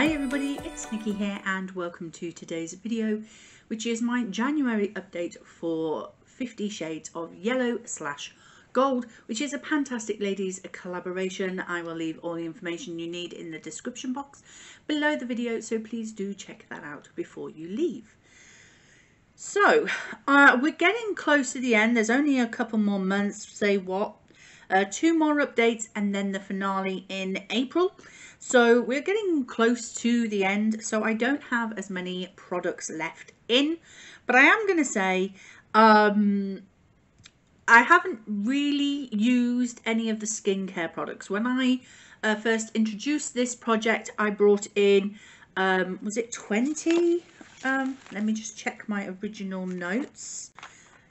Hi everybody, it's Nikki here and welcome to today's video, which is my January update for 50 Shades of Yellow / Gold, which is a fantastic ladies collaboration. I will leave all the information you need in the description box below the video, so please do check that out before you leave. So we're getting close to the end. There's only a couple more months, say what, 2 more updates and then the finale in April. So we're getting close to the end, so I don't have as many products left in, but I am going to say I haven't really used any of the skincare products. When I first introduced this project, I brought in, was it 20? Let me just check my original notes.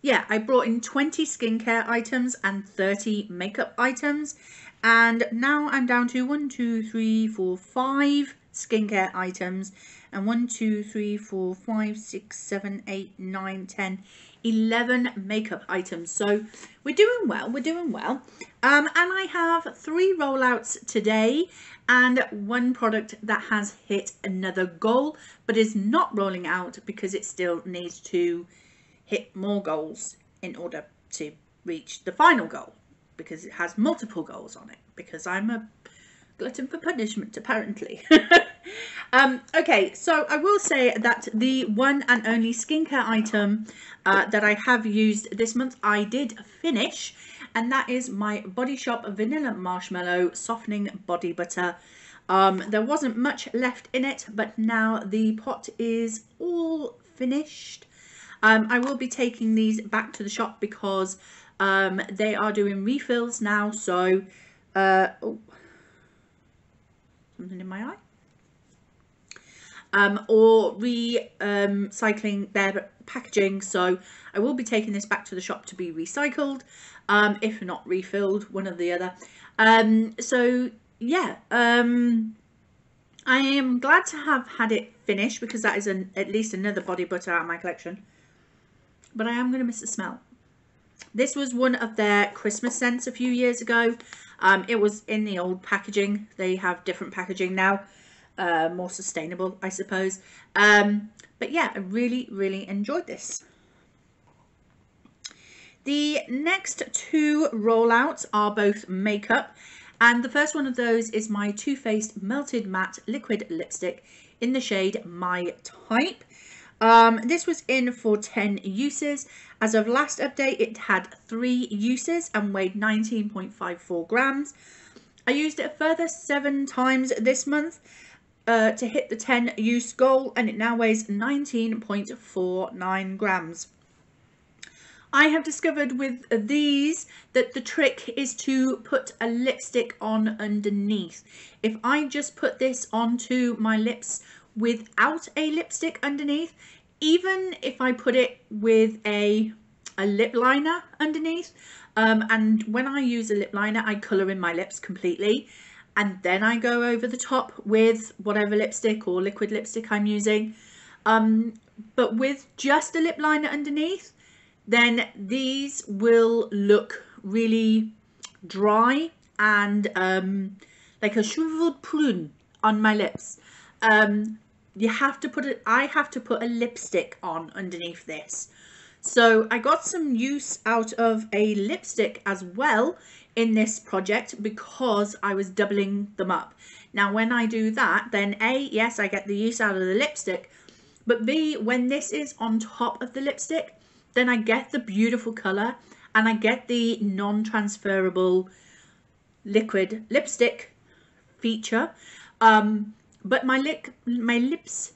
Yeah, I brought in 20 skincare items and 30 makeup items. And now I'm down to 1, 2, 3, 4, 5 skincare items and 1, 2, 3, 4, 5, 6, 7, 8, 9, 10, 11 makeup items. So we're doing well, we're doing well. And I have 3 rollouts today and 1 product that has hit another goal but is not rolling out because it still needs to hit more goals in order to reach the final goal, because it has multiple goals on it, because I'm a glutton for punishment apparently. Okay, so I will say that the one and only skincare item that I have used this month I did finish, and that is my Body Shop Vanilla Marshmallow Softening Body Butter. There wasn't much left in it, but now the pot is all finished. I will be taking these back to the shop because they are doing refills now. So oh, something in my eye. Or recycling their packaging, so I will be taking this back to the shop to be recycled, if not refilled, one or the other. So yeah, I am glad to have had it finished because that is at least another body butter out of my collection, but I am going to miss the smell. This was one of their Christmas scents a few years ago. It was in the old packaging. They have different packaging now, more sustainable, I suppose. But yeah, I really enjoyed this. The next 2 rollouts are both makeup, and the first one of those is my Too Faced Melted Matte Liquid Lipstick in the shade My Type. This was in for 10 uses. As of last update, it had 3 uses and weighed 19.54 grams. I used it a further 7 times this month to hit the 10 use goal, and it now weighs 19.49 grams. I have discovered with these that the trick is to put a lipstick on underneath. If I just put this onto my lips without a lipstick underneath, even if I put it with a lip liner underneath, and when I use a lip liner I colour in my lips completely and then I go over the top with whatever lipstick or liquid lipstick I'm using, but with just a lip liner underneath, then these will look really dry and like a shriveled prune on my lips. You have to put it, I have to put a lipstick on underneath this. So I got some use out of a lipstick as well in this project because I was doubling them up. Now when I do that, then A, yes, I get the use out of the lipstick, but B, when this is on top of the lipstick, then I get the beautiful colour and I get the non-transferable liquid lipstick feature. But my lips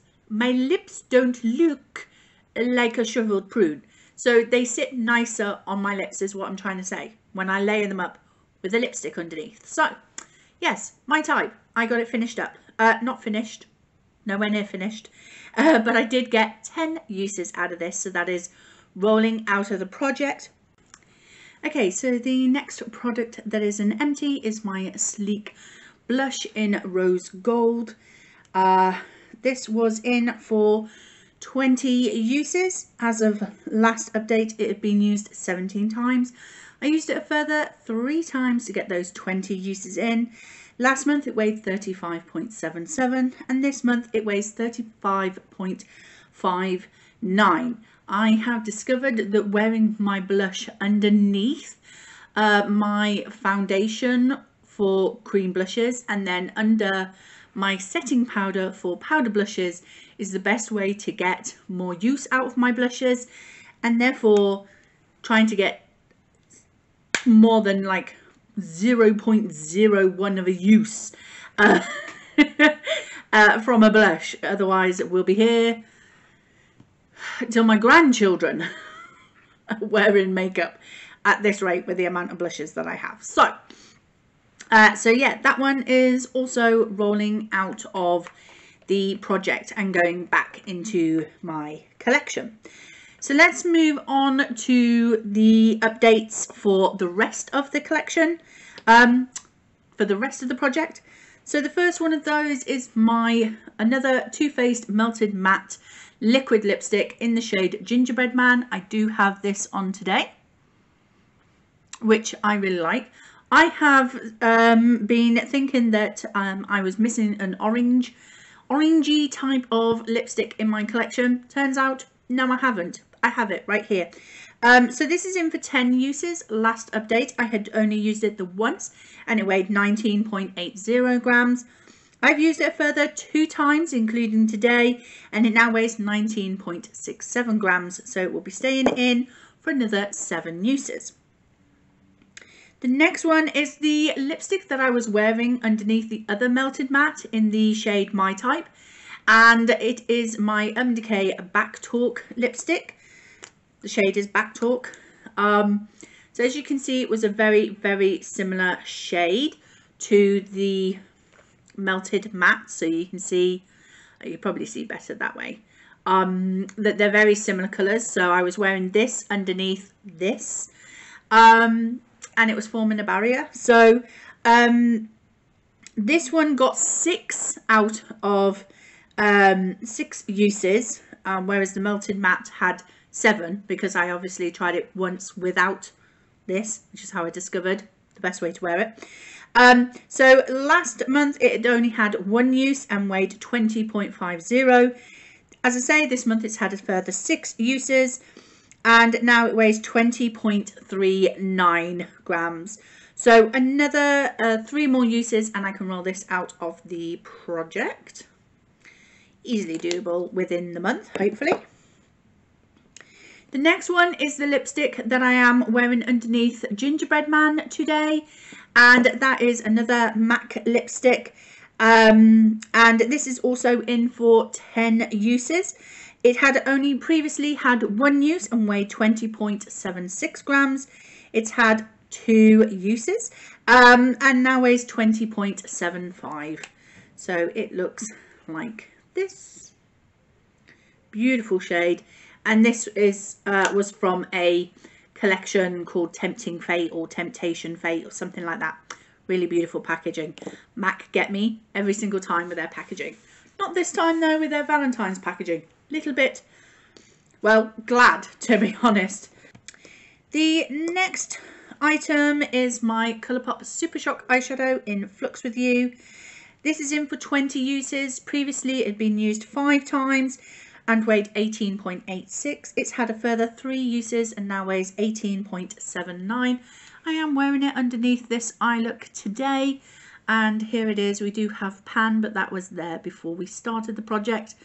don't look like a shriveled prune. So they sit nicer on my lips is what I'm trying to say when I layer them up with a lipstick underneath. So yes, My Type, I got it finished up. Not finished, nowhere near finished. But I did get 10 uses out of this, so that is rolling out of the project. Okay, so the next product that is an empty is my Sleek Blush in Rose Gold. This was in for 20 uses. As of last update, it had been used 17 times. I used it a further 3 times to get those 20 uses in. Last month it weighed 35.77 and this month it weighs 35.59. I have discovered that wearing my blush underneath my foundation for cream blushes and then under my setting powder for powder blushes is the best way to get more use out of my blushes, and therefore trying to get more than like 0.01 of a use from a blush. Otherwise we'll be here till my grandchildren wearing makeup at this rate with the amount of blushes that I have. So yeah, that one is also rolling out of the project and going back into my collection. So let's move on to the updates for the rest of the collection, for the rest of the project. So the first one of those is another Too Faced Melted Matte Liquid Lipstick in the shade Gingerbread Man. I do have this on today, which I really like. I have been thinking that I was missing an orangey type of lipstick in my collection. Turns out, no, I haven't. I have it right here. So this is in for 10 uses. Last update, I had only used it the once and it weighed 19.80 grams. I've used it a further 2 times, including today, and it now weighs 19.67 grams. So it will be staying in for another 7 uses. The next one is the lipstick that I was wearing underneath the other melted matte in the shade My Type, and it is my Decay Back Talk lipstick. The shade is Back Talk. So as you can see, it was a very, very similar shade to the melted matte. So you can see, you probably see better that way, that they're very similar colours. So I was wearing this underneath this. And it was forming a barrier. So this one got 6 out of 6 uses, whereas the melted matte had 7, because I obviously tried it once without this, which is how I discovered the best way to wear it. So last month it only had 1 use and weighed 20.50. As I say, this month it's had a further 6 uses. And now it weighs 20.39 grams. So another 3 more uses and I can roll this out of the project. Easily doable within the month, hopefully. The next one is the lipstick that I am wearing underneath Gingerbread Man today. And that is another MAC lipstick. And this is also in for 10 uses. It had only previously had 1 use and weighed 20.76 grams. It's had 2 uses and now weighs 20.75. So it looks like this. Beautiful shade. And this is was from a collection called Tempting Fate or Temptation Fate or something like that. Really beautiful packaging. MAC get me every single time with their packaging. Not this time though with their Valentine's packaging. Little bit, well, glad to be honest. The next item is my Colourpop Super Shock eyeshadow in Flux With You. This is in for 20 uses. Previously it had been used 5 times and weighed 18.86. It's had a further 3 uses and now weighs 18.79. I am wearing it underneath this eye look today, and here it is. We do have pan, but that was there before we started the project.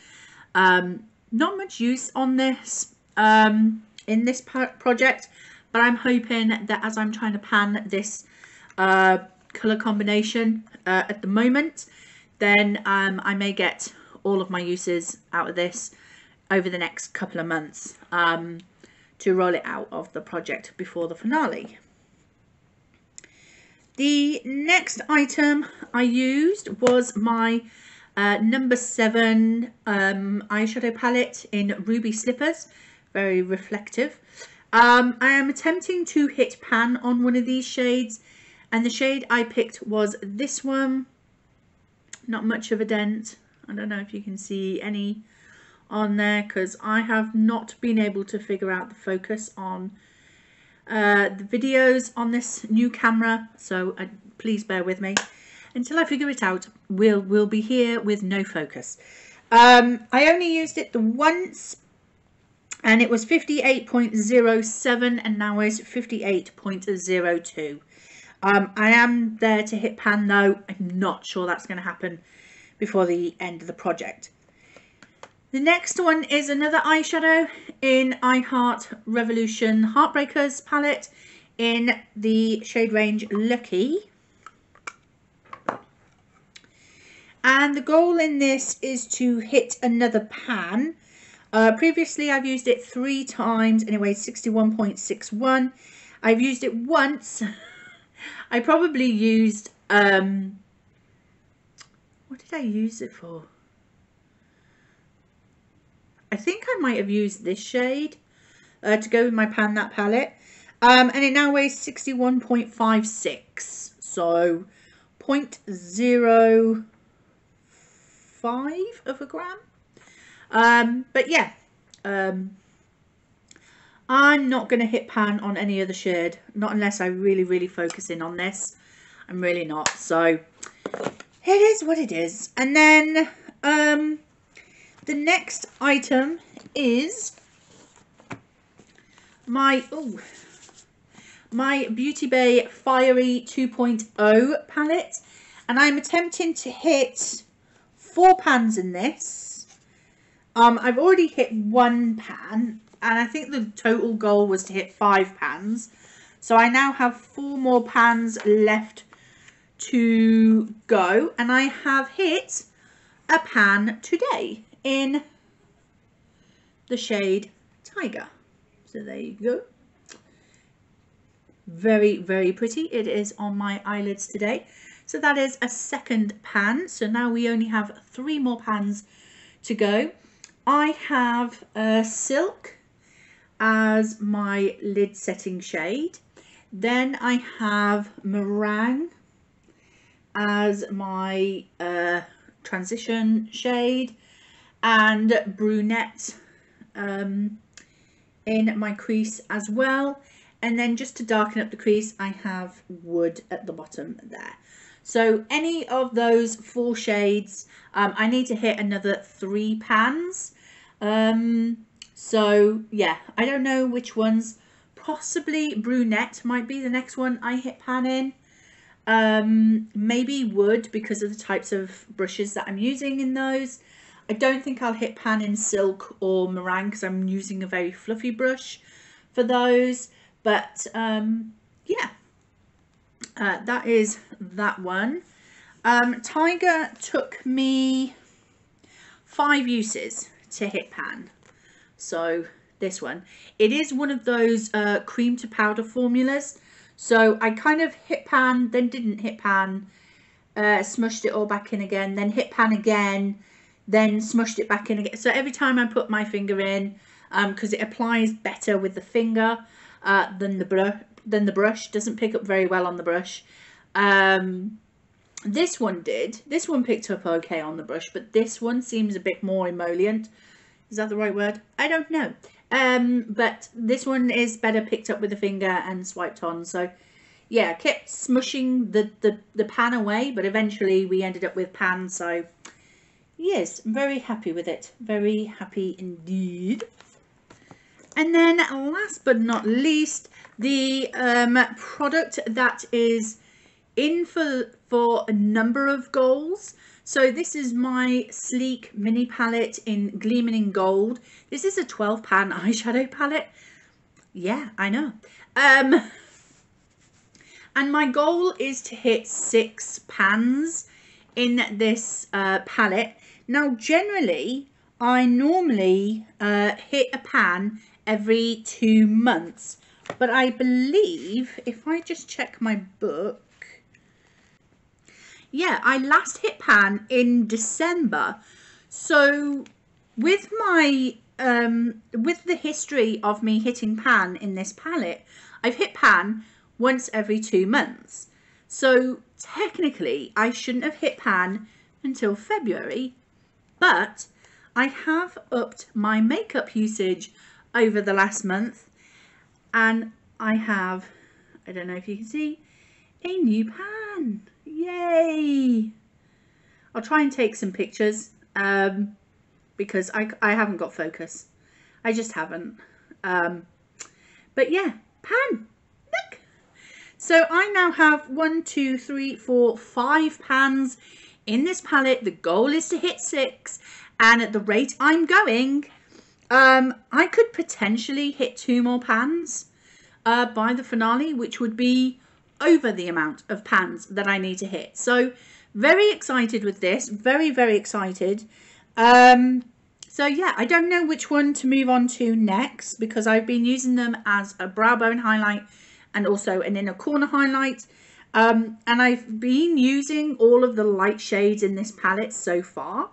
Not much use on this in this project, but I'm hoping that as I'm trying to pan this colour combination at the moment, then I may get all of my uses out of this over the next couple of months to roll it out of the project before the finale. The next item I used was my number 7 eyeshadow palette in Ruby Slippers, very reflective. I am attempting to hit pan on one of these shades, and the shade I picked was this one. Not much of a dent. I don't know if you can see any on there because I have not been able to figure out the focus on the videos on this new camera, so please bear with me. until I figure it out, we'll be here with no focus. I only used it the once, and it was 58.07, and now it's 58.02. I am there to hit pan though. I'm not sure that's going to happen before the end of the project. The next one is another eyeshadow in I Heart Revolution Heartbreakers palette in the shade range Lucky. And the goal in this is to hit another pan. Previously I've used it 3 times and it weighs 61.61. I've used it once. I probably used, what did I use it for? I think I might have used this shade to go with my Pan That palette. And it now weighs 61.56. So 0.05 of a gram. But yeah, I'm not going to hit pan on any other shade, not unless I really focus in on this. I'm really not. So it is what it is. And then the next item is my Beauty Bay Fiery 2.0 palette, and I'm attempting to hit 4 pans in this. I've already hit 1 pan, and I think the total goal was to hit 5 pans. So I now have 4 more pans left to go, and I have hit a pan today in the shade Tiger. So there you go. Very pretty. It is on my eyelids today. So that is a second pan. So now we only have 3 more pans to go. I have Silk as my lid setting shade. Then I have Meringue as my transition shade, and Brunette in my crease as well. And then just to darken up the crease, I have Wood at the bottom there. So any of those 4 shades, I need to hit another 3 pans. So yeah, I don't know which ones. Possibly Brunette might be the next one I hit pan in. Maybe Wood, because of the types of brushes that I'm using in those. I don't think I'll hit pan in Silk or Meringue because I'm using a very fluffy brush for those. But yeah, that is that one. Tiger took me 5 uses to hit pan. So this one, it is one of those cream to powder formulas. So I kind of hit pan, then didn't hit pan, smushed it all back in again, then hit pan again, then smushed it back in again. So every time I put my finger in, because it applies better with the finger than the brush, doesn't pick up very well on the brush. This one did. This one picked up okay on the brush, but this one seems a bit more emollient. Is that the right word? I don't know. But this one is better picked up with the finger and swiped on. So yeah, I kept smushing the pan away, but eventually we ended up with pan. So yes, I'm very happy with it. Very happy indeed. And then last but not least, the product that is in for a number of goals. So this is my Sleek mini palette in Gleaming in Gold. This is a 12 pan eyeshadow palette. Yeah, I know. And my goal is to hit 6 pans in this palette. Now, generally, I normally hit a pan every 2 months. But I believe, if I just check my book, yeah, I last hit pan in December. So with my with the history of me hitting pan in this palette, I've hit pan once every 2 months. So technically I shouldn't have hit pan until February, but I have upped my makeup usage over the last month, and I have, I don't know if you can see, a new pan. pan. Yay! I'll try and take some pictures because I haven't got focus. I just haven't. But yeah, pan. Look. So I now have 1, 2, 3, 4, 5 pans in this palette. The goal is to hit 6, and at the rate I'm going, I could potentially hit 2 more pans by the finale, which would be over the amount of pans that I need to hit. So very excited with this, very excited. So yeah, I don't know which one to move on to next, because I've been using them as a brow bone highlight and also an inner corner highlight, and I've been using all of the light shades in this palette so far,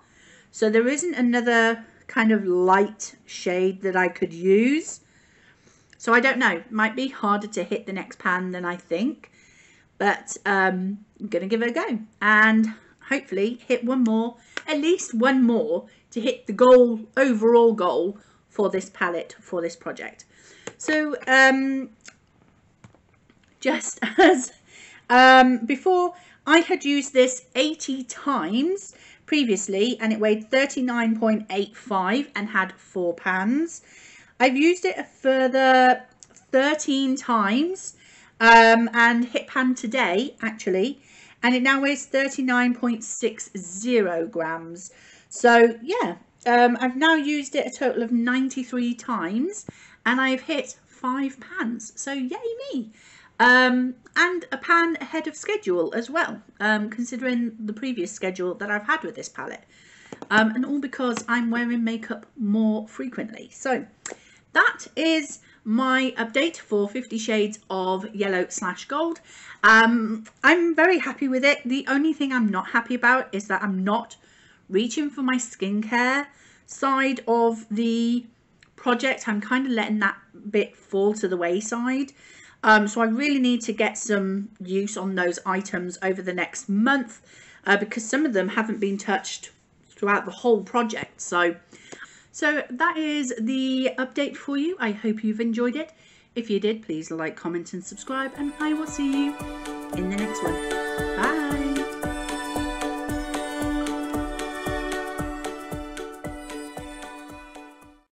so there isn't another kind of light shade that I could use. So I don't know, it might be harder to hit the next pan than I think, but I'm gonna give it a go and hopefully hit one more, at least one more, to hit the goal, overall goal for this palette, for this project. So just as before, I had used this 80 times previously and it weighed 39.85 and had 4 pans. I've used it a further 13 times and hit pan today actually, and it now weighs 39.60 grams. So yeah, I've now used it a total of 93 times and I've hit 5 pans, so yay me. And a pan ahead of schedule as well, considering the previous schedule that I've had with this palette, and all because I'm wearing makeup more frequently. So that is my update for 50 Shades of Yellow / Gold. I'm very happy with it. The only thing I'm not happy about is that I'm not reaching for my skincare side of the project. I'm kind of letting that bit fall to the wayside. So I really need to get some use on those items over the next month, because some of them haven't been touched throughout the whole project. So that is the update for you. I hope you've enjoyed it. If you did, please like, comment and subscribe, and I will see you in the next one. Bye.